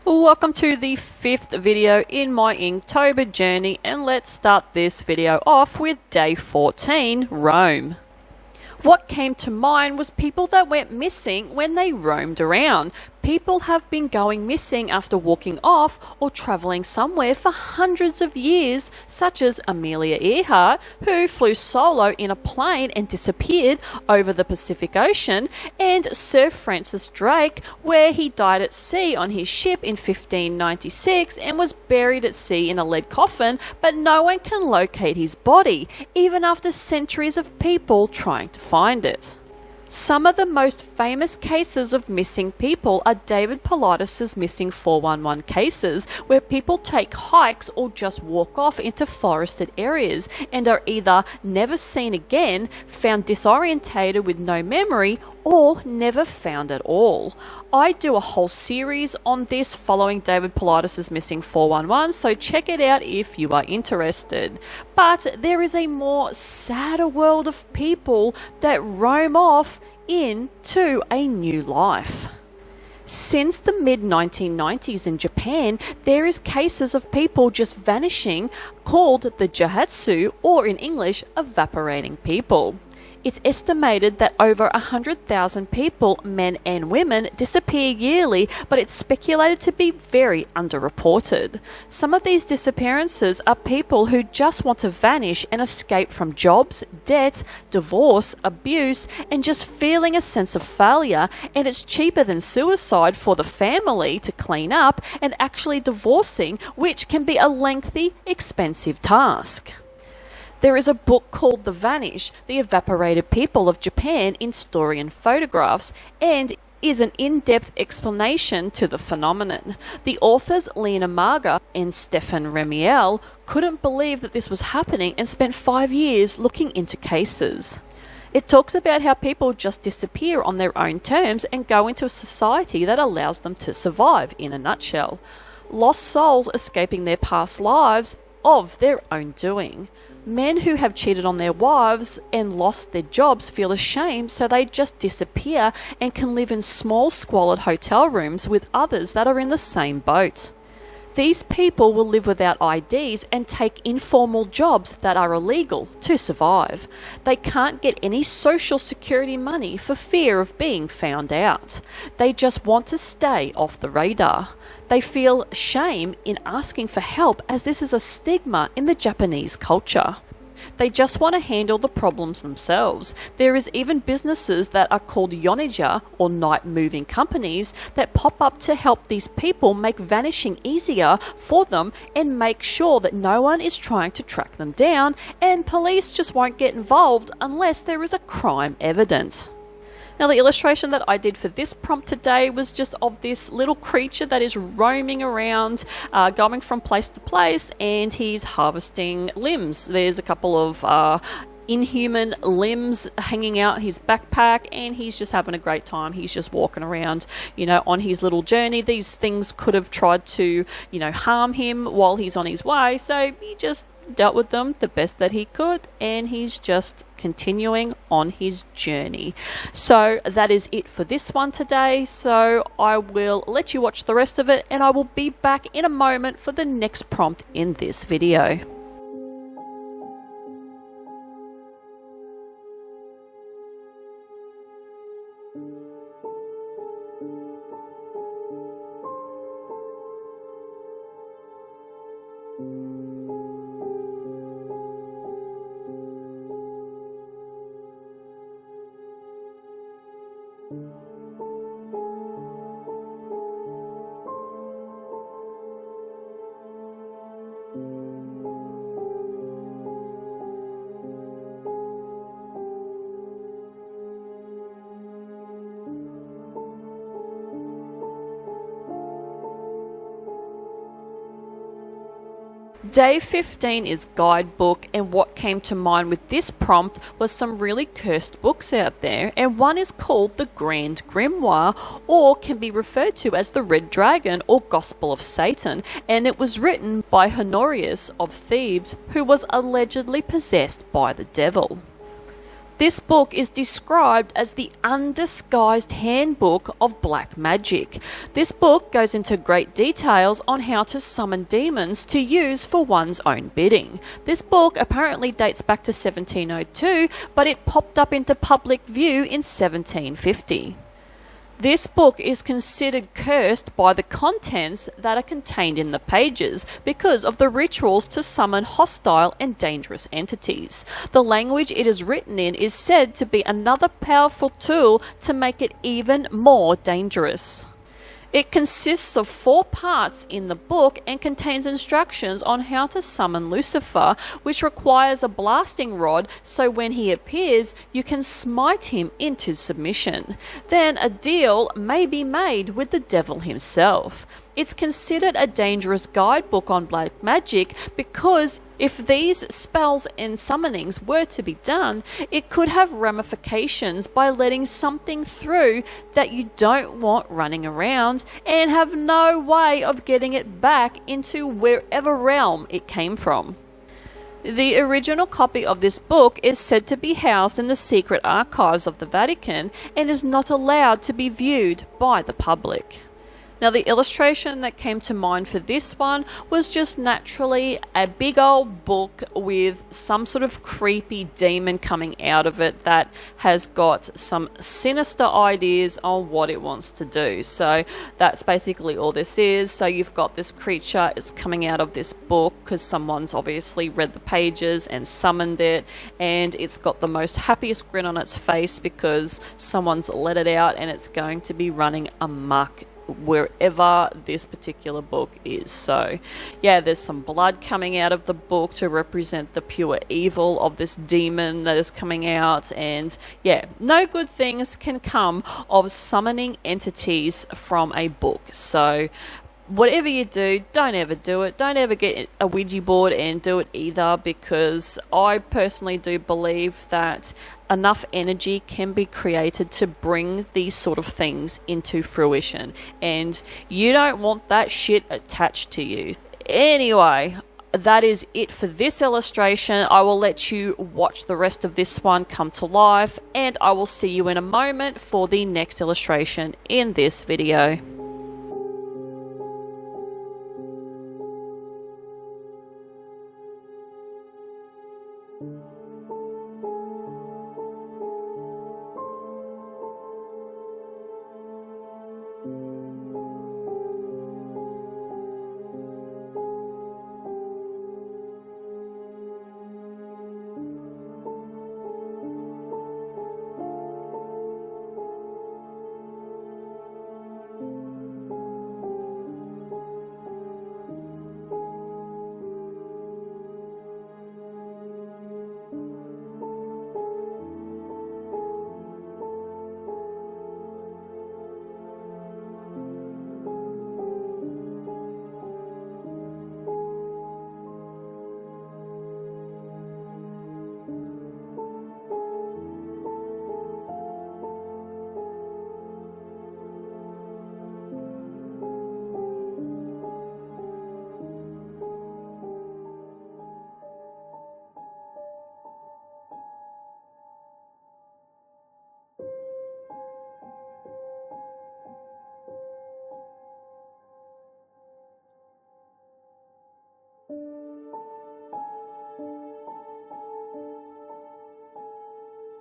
Welcome to the 5th video in my Inktober journey, and let's start this video off with day 14, Rome. What came to mind was people that went missing when they roamed around. People have been going missing after walking off or travelling somewhere for hundreds of years, such as Amelia Earhart, who flew solo in a plane and disappeared over the Pacific Ocean, and Sir Francis Drake, where he died at sea on his ship in 1596 and was buried at sea in a lead coffin, but no one can locate his body, even after centuries of people trying to find it. Some of the most famous cases of missing people are David Paulides' missing 411 cases, where people take hikes or just walk off into forested areas and are either never seen again, found disorientated with no memory, or never found at all. I do a whole series on this following David Paulides' missing 411, so check it out if you are interested. But there is a more sadder world of people that roam off into a new life. Since the mid-1990s in Japan, there is cases of people just vanishing called the jihatsu, or in English, evaporating people. It's estimated that over 100,000 people, men and women, disappear yearly, but it's speculated to be very underreported. Some of these disappearances are people who just want to vanish and escape from jobs, debt, divorce, abuse, and just feeling a sense of failure, and it's cheaper than suicide for the family to clean up and actually divorcing, which can be a lengthy, expensive task. There is a book called The Vanish, The Evaporated People of Japan in Story and Photographs, and is an in-depth explanation to the phenomenon. The authors Lena Marga and Stefan Remiel couldn't believe that this was happening and spent 5 years looking into cases. It talks about how people just disappear on their own terms and go into a society that allows them to survive, in a nutshell. Lost souls escaping their past lives of their own doing. Men who have cheated on their wives and lost their jobs feel ashamed, so they just disappear and can live in small, squalid hotel rooms with others that are in the same boat. These people will live without IDs and take informal jobs that are illegal to survive. They can't get any social security money for fear of being found out. They just want to stay off the radar. They feel shame in asking for help, as this is a stigma in the Japanese culture. They just want to handle the problems themselves. There is even businesses that are called yonija, or night moving companies, that pop up to help these people make vanishing easier for them and make sure that no one is trying to track them down, and police just won't get involved unless there is a crime evident. Now, the illustration that I did for this prompt today was just of this little creature that is roaming around, going from place to place, and he's harvesting limbs. There's a couple of inhuman limbs hanging out his backpack, and he's just having a great time. He's just walking around, on his little journey. These things could have tried to, harm him while he's on his way, so he just dealt with them the best that he could, and he's just continuing on his journey. So that is it for this one today. So I will let you watch the rest of it, and I will be back in a moment for the next prompt in this video. Day 15 is Guidebook, and what came to mind with this prompt was some really cursed books out there, and one is called the Grand Grimoire, or can be referred to as the Red Dragon or Gospel of Satan, and it was written by Honorius of Thebes, who was allegedly possessed by the devil. This book is described as the undisguised handbook of black magic. This book goes into great details on how to summon demons to use for one's own bidding. This book apparently dates back to 1702, but it popped up into public view in 1750. This book is considered cursed by the contents that are contained in the pages because of the rituals to summon hostile and dangerous entities. The language it is written in is said to be another powerful tool to make it even more dangerous. It consists of 4 parts in the book and contains instructions on how to summon Lucifer, which requires a blasting rod so when he appears you can smite him into submission. Then a deal may be made with the devil himself. It's considered a dangerous guidebook on black magic because if these spells and summonings were to be done, it could have ramifications by letting something through that you don't want running around and have no way of getting it back into wherever realm it came from. The original copy of this book is said to be housed in the secret archives of the Vatican and is not allowed to be viewed by the public. Now, the illustration that came to mind for this one was just naturally a big old book with some sort of creepy demon coming out of it that has got some sinister ideas on what it wants to do. So that's basically all this is. So you've got this creature, it's coming out of this book because someone's obviously read the pages and summoned it, and it's got the most happiest grin on its face because someone's let it out and it's going to be running amok wherever this particular book is. So yeah, there's some blood coming out of the book to represent the pure evil of this demon that is coming out, and yeah, no good things can come of summoning entities from a book. So whatever you do, don't ever do it. Don't ever get a Ouija board and do it either, because I personally do believe that enough energy can be created to bring these sort of things into fruition, and you don't want that shit attached to you. Anyway, that is it for this illustration. I will let you watch the rest of this one come to life, and I will see you in a moment for the next illustration in this video.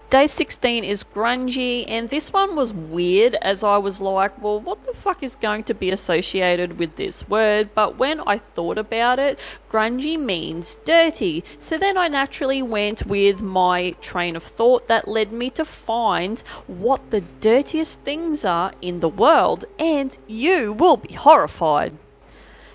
Day 16 is Grungy, and this one was weird as I was like, well, what the fuck is going to be associated with this word? But when I thought about it, Grungy means dirty. So then I naturally went with my train of thought that led me to find what the dirtiest things are in the world, and you will be horrified.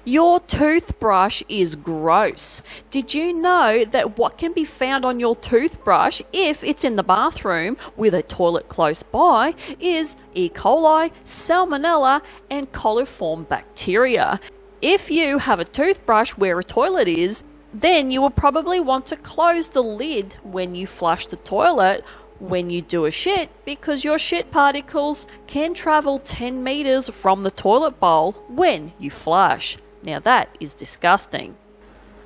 Your toothbrush is gross. Did you know that what can be found on your toothbrush if it's in the bathroom with a toilet close by is E. coli, salmonella, and coliform bacteria? If you have a toothbrush where a toilet is, then you will probably want to close the lid when you flush the toilet when you do a shit, because your shit particles can travel 10 meters from the toilet bowl when you flush. Now that is disgusting.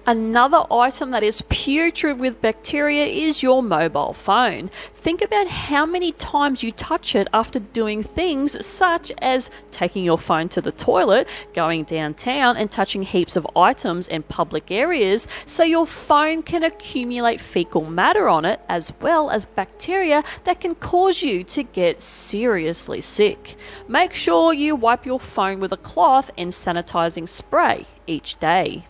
Another item that is putrid with bacteria is your mobile phone. Think about how many times you touch it after doing things such as taking your phone to the toilet, going downtown and touching heaps of items in public areas, so your phone can accumulate fecal matter on it, as well as bacteria that can cause you to get seriously sick. Make sure you wipe your phone with a cloth and sanitizing spray each day.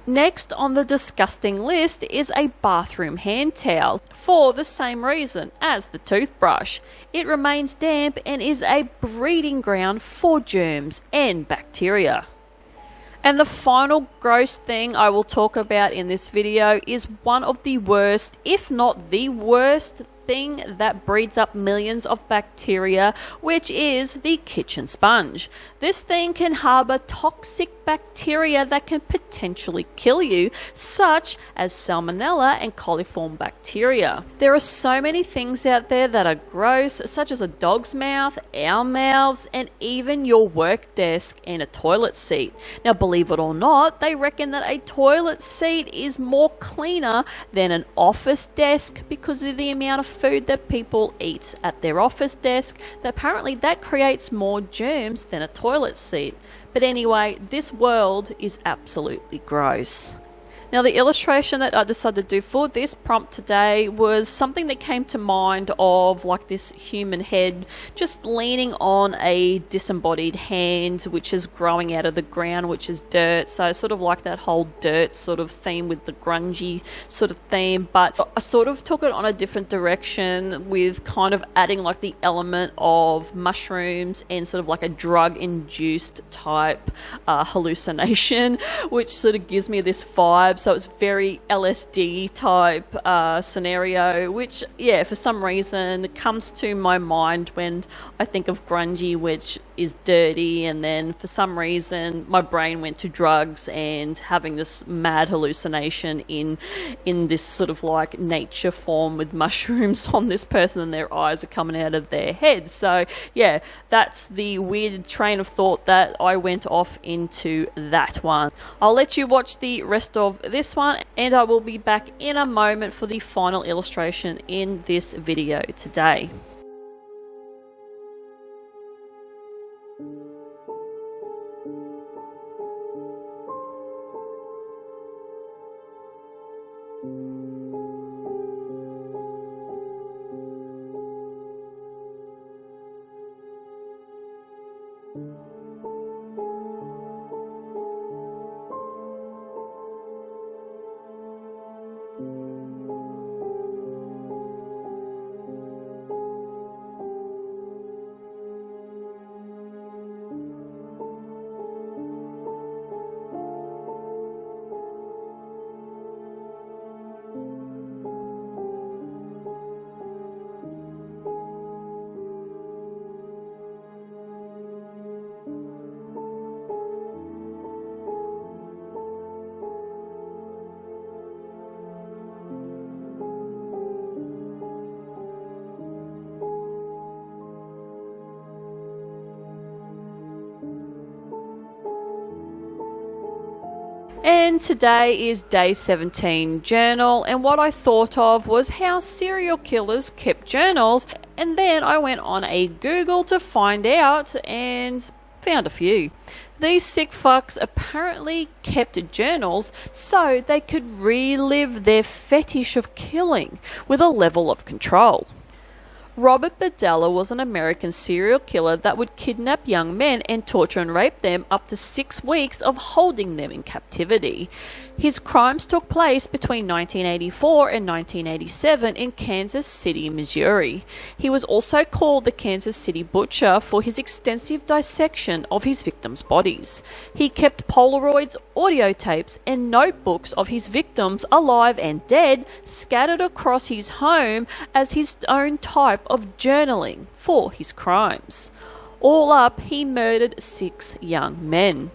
Next on the disgusting list is a bathroom hand towel, for the same reason as the toothbrush. It remains damp and is a breeding ground for germs and bacteria. And the final gross thing I will talk about in this video is one of the worst, if not the worst, thing that breeds up millions of bacteria, which is the kitchen sponge. This thing can harbor toxic bacteria that can potentially kill you, such as salmonella and coliform bacteria. There are so many things out there that are gross, such as a dog's mouth, our mouths, and even your work desk and a toilet seat. Now, believe it or not, they reckon that a toilet seat is more cleaner than an office desk because of the amount of food that people eat at their office desk. Apparently that creates more germs than a toilet seat. But anyway, this world is absolutely gross. Now, the illustration that I decided to do for this prompt today was something that came to mind of like this human head just leaning on a disembodied hand which is growing out of the ground, which is dirt. So sort of like that whole dirt sort of theme with the grungy sort of theme, but I sort of took it on a different direction with kind of adding like the element of mushrooms and sort of like a drug-induced type hallucination, which sort of gives me this vibe. So it's very LSD type scenario, which, yeah, for some reason comes to my mind when I think of grungy, which is dirty, and then for some reason my brain went to drugs and having this mad hallucination in this sort of like nature form with mushrooms on this person and their eyes are coming out of their head. So yeah, that's the weird train of thought that I went off into that one. I'll let you watch the rest of this one and I will be back in a moment for the final illustration in this video today. And today is day 17 journal, and what I thought of was how serial killers kept journals, and then I went on a Google to find out and found a few. These sick fucks apparently kept journals so they could relive their fetish of killing with a level of control. Robert Badella was an American serial killer that would kidnap young men and torture and rape them up to 6 weeks of holding them in captivity. His crimes took place between 1984 and 1987 in Kansas City, Missouri. He was also called the Kansas City Butcher for his extensive dissection of his victims' bodies. He kept Polaroids, audio tapes, and notebooks of his victims, alive and dead, scattered across his home as his own type of journaling for his crimes. All up, he murdered 6 young men.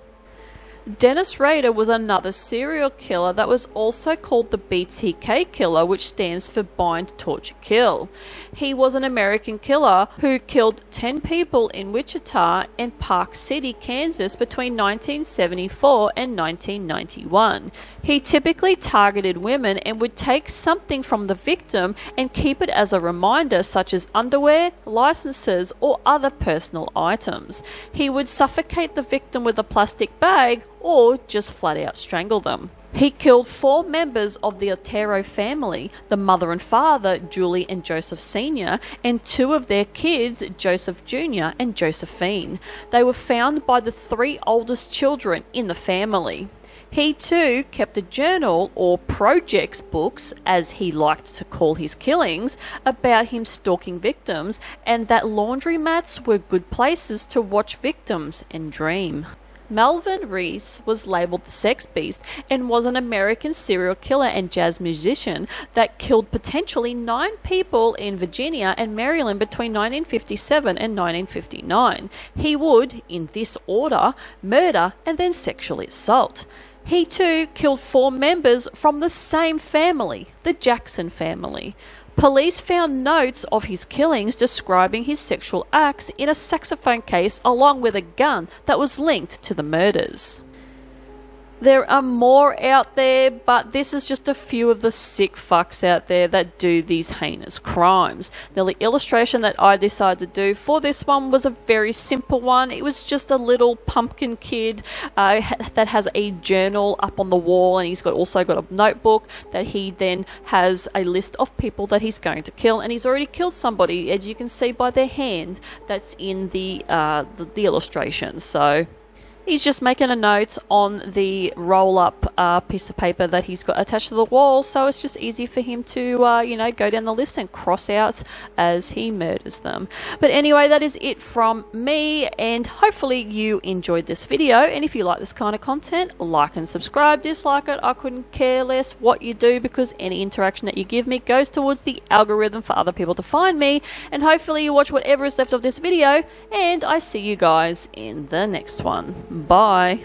Dennis Rader was another serial killer that was also called the BTK killer, which stands for Bind, Torture, Kill. He was an American killer who killed 10 people in Wichita and Park City, Kansas between 1974 and 1991. He typically targeted women and would take something from the victim and keep it as a reminder, such as underwear, licenses, or other personal items. He would suffocate the victim with a plastic bag or just flat out strangle them. He killed 4 members of the Otero family, the mother and father, Julie and Joseph Sr., and 2 of their kids, Joseph Jr. and Josephine. They were found by the 3 oldest children in the family. He too kept a journal, or projects books, as he liked to call his killings, about him stalking victims, and that laundromats were good places to watch victims and dream. Melvin Reese was labelled the Sex Beast and was an American serial killer and jazz musician that killed potentially 9 people in Virginia and Maryland between 1957 and 1959. He would, in this order, murder and then sexually assault. He too killed 4 members from the same family, the Jackson family. Police found notes of his killings describing his sexual acts in a saxophone case along with a gun that was linked to the murders. There are more out there, but this is just a few of the sick fucks out there that do these heinous crimes. Now, the illustration that I decided to do for this one was a very simple one. It was just a little pumpkin kid that has a journal up on the wall, and he's also got a notebook that he then has a list of people that he's going to kill, and he's already killed somebody, as you can see by their hand that's in the illustration. So he's just making a note on the roll-up piece of paper that he's got attached to the wall, so it's just easy for him to, go down the list and cross out as he murders them. But anyway, that is it from me, and hopefully you enjoyed this video. And if you like this kind of content, like and subscribe. Dislike it, I couldn't care less what you do, because any interaction that you give me goes towards the algorithm for other people to find me. And hopefully you watch whatever is left of this video, and I see you guys in the next one. Bye.